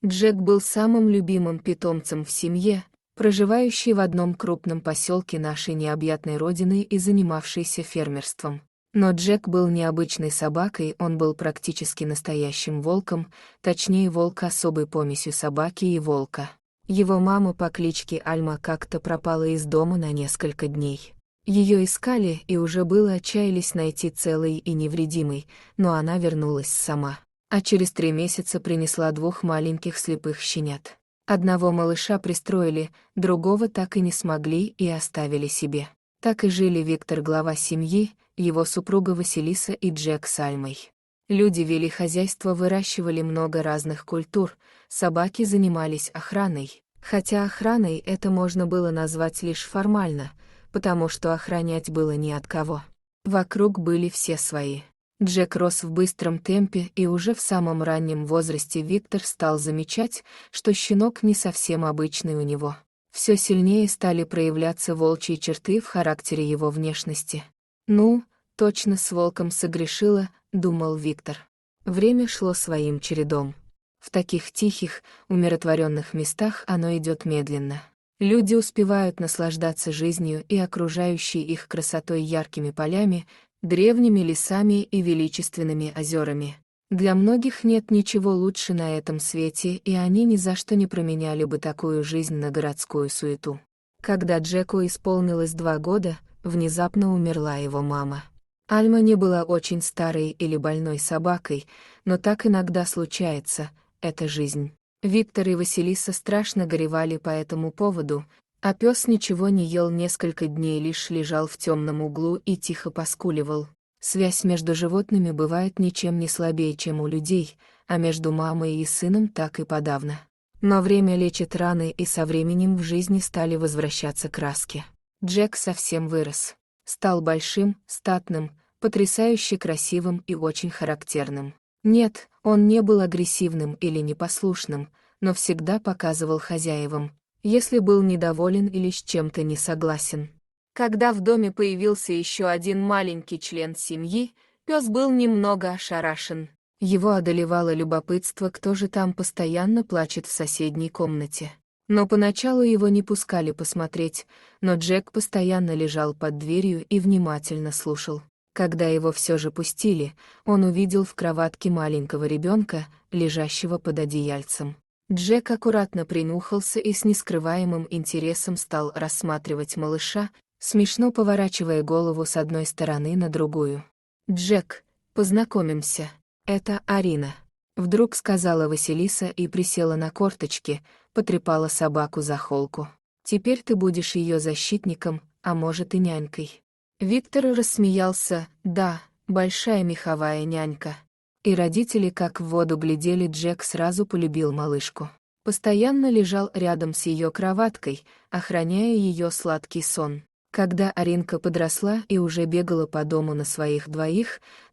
Джек был самым любимым питомцем в семье, проживающей в одном крупном поселке нашей необъятной родины и занимавшейся фермерством. Но Джек был необычной собакой, он был практически настоящим волком, точнее волк особой помесью собаки и волка. Его мама по кличке Альма как-то пропала из дома на несколько дней. Ее искали и уже было отчаялись найти целой и невредимой, но она вернулась сама. А через 3 месяца принесла 2 маленьких слепых щенят. Одного малыша пристроили, другого так и не смогли и оставили себе. Так и жили Виктор, глава семьи, его супруга Василиса и Джек с Альмой. Люди вели хозяйство, выращивали много разных культур, собаки занимались охраной, хотя охраной это можно было назвать лишь формально, потому что охранять было ни от кого. Вокруг были все свои. Джек рос в быстром темпе, и уже в самом раннем возрасте Виктор стал замечать, что щенок не совсем обычный у него. Все сильнее стали проявляться волчьи черты в характере его внешности. «Ну, точно с волком согрешила», — думал Виктор. Время шло своим чередом. В таких тихих, умиротворенных местах оно идет медленно. Люди успевают наслаждаться жизнью и окружающей их красотой, яркими полями, древними лесами и величественными озерами. Для многих нет ничего лучше на этом свете, и они ни за что не променяли бы такую жизнь на городскую суету. Когда Джеку исполнилось 2 года, внезапно умерла его мама. Альма не была очень старой или больной собакой, но так иногда случается, это жизнь. Виктор и Василиса страшно горевали по этому поводу, а пес ничего не ел несколько дней, лишь лежал в темном углу и тихо поскуливал. Связь между животными бывает ничем не слабее, чем у людей, а между мамой и сыном так и подавно. Но время лечит раны, и со временем в жизни стали возвращаться краски. Джек совсем вырос. Стал большим, статным, потрясающе красивым и очень характерным. Нет, он не был агрессивным или непослушным, но всегда показывал хозяевам, если был недоволен или с чем-то не согласен. Когда в доме появился еще один маленький член семьи, пес был немного ошарашен. Его одолевало любопытство, кто же там постоянно плачет в соседней комнате. Но поначалу его не пускали посмотреть, но Джек постоянно лежал под дверью и внимательно слушал. Когда его все же пустили, он увидел в кроватке маленького ребенка, лежащего под одеяльцем. Джек аккуратно принюхался и с нескрываемым интересом стал рассматривать малыша, смешно поворачивая голову с одной стороны на другую. «Джек, познакомимся. Это Арина», — вдруг сказала Василиса и присела на корточки, потрепала собаку за холку. «Теперь ты будешь ее защитником, а может и нянькой». Виктор рассмеялся: «Да, большая меховая нянька». И родители как в воду глядели, Джек сразу полюбил малышку. Постоянно лежал рядом с ее кроваткой, охраняя ее сладкий сон. Когда Аринка подросла и уже бегала по дому на своих 2,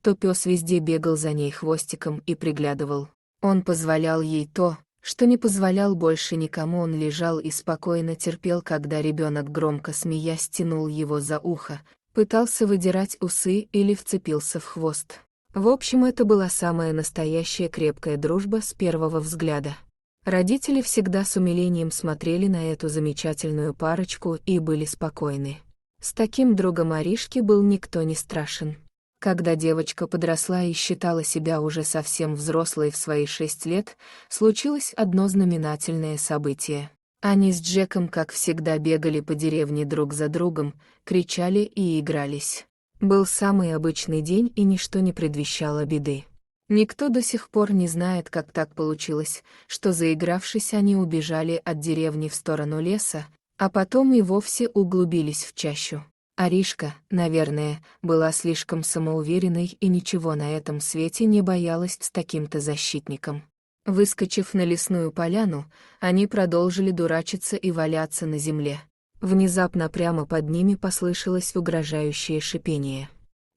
то пес везде бегал за ней хвостиком и приглядывал. Он позволял ей то, что не позволял больше никому. Он лежал и спокойно терпел, когда ребенок, громко смеясь, тянул его за ухо, пытался выдирать усы или вцепился в хвост. В общем, это была самая настоящая крепкая дружба с первого взгляда. Родители всегда с умилением смотрели на эту замечательную парочку и были спокойны. С таким другом Аришке был никто не страшен. Когда девочка подросла и считала себя уже совсем взрослой в свои 6 лет, случилось одно знаменательное событие. Они с Джеком, как всегда, бегали по деревне друг за другом, кричали и игрались. Был самый обычный день, и ничто не предвещало беды. Никто до сих пор не знает, как так получилось, что, заигравшись, они убежали от деревни в сторону леса, а потом и вовсе углубились в чащу. Аришка, наверное, была слишком самоуверенной и ничего на этом свете не боялась с таким-то защитником. Выскочив на лесную поляну, они продолжили дурачиться и валяться на земле. Внезапно прямо под ними послышалось угрожающее шипение.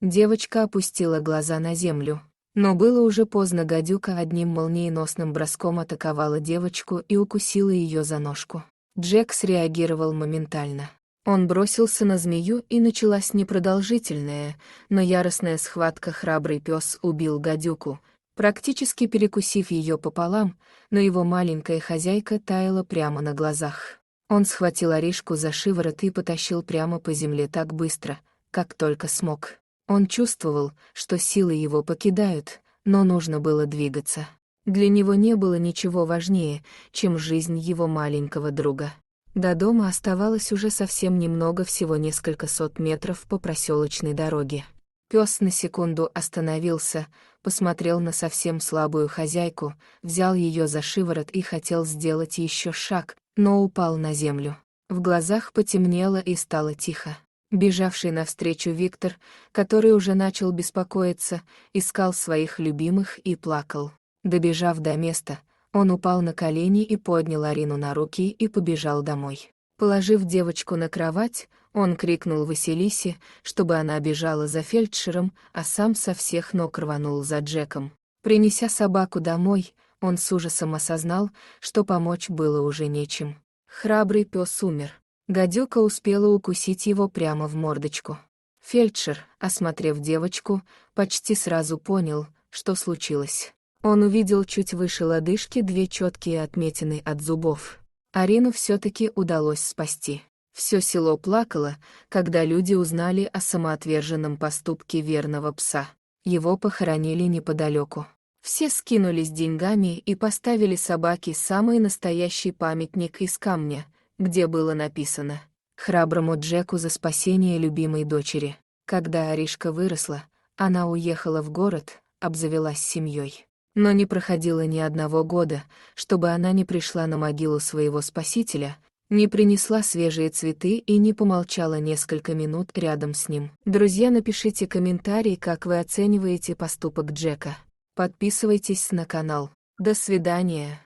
Девочка опустила глаза на землю. Но было уже поздно, гадюка одним молниеносным броском атаковала девочку и укусила ее за ножку. Джек среагировал моментально. Он бросился на змею, и началась непродолжительная, но яростная схватка. Храбрый пес убил гадюку, практически перекусив ее пополам, но его маленькая хозяйка таяла прямо на глазах. Он схватил Аришку за шиворот и потащил прямо по земле так быстро, как только смог. Он чувствовал, что силы его покидают, но нужно было двигаться. Для него не было ничего важнее, чем жизнь его маленького друга. До дома оставалось уже совсем немного, всего несколько сот метров по проселочной дороге. Пес на секунду остановился, посмотрел на совсем слабую хозяйку, взял ее за шиворот и хотел сделать еще шаг, но упал на землю. В глазах потемнело и стало тихо. Бежавший навстречу Виктор, который уже начал беспокоиться, искал своих любимых и плакал. Добежав до места, он упал на колени и поднял Арину на руки и побежал домой. Положив девочку на кровать, он крикнул Василисе, чтобы она бежала за фельдшером, а сам со всех ног рванул за Джеком. Принеся собаку домой, он с ужасом осознал, что помочь было уже нечем. Храбрый пес умер. Гадюка успела укусить его прямо в мордочку. Фельдшер, осмотрев девочку, почти сразу понял, что случилось. Он увидел чуть выше лодыжки 2 четкие отметины от зубов. Арину все-таки удалось спасти. Все село плакало, когда люди узнали о самоотверженном поступке верного пса. Его похоронили неподалеку. Все скинулись деньгами и поставили собаке самый настоящий памятник из камня, где было написано «Храброму Джеку за спасение любимой дочери». Когда Аришка выросла, она уехала в город, обзавелась семьей. Но не проходило ни одного года, чтобы она не пришла на могилу своего спасителя, не принесла свежие цветы и не помолчала несколько минут рядом с ним. Друзья, напишите комментарий, как вы оцениваете поступок Джека. Подписывайтесь на канал. До свидания.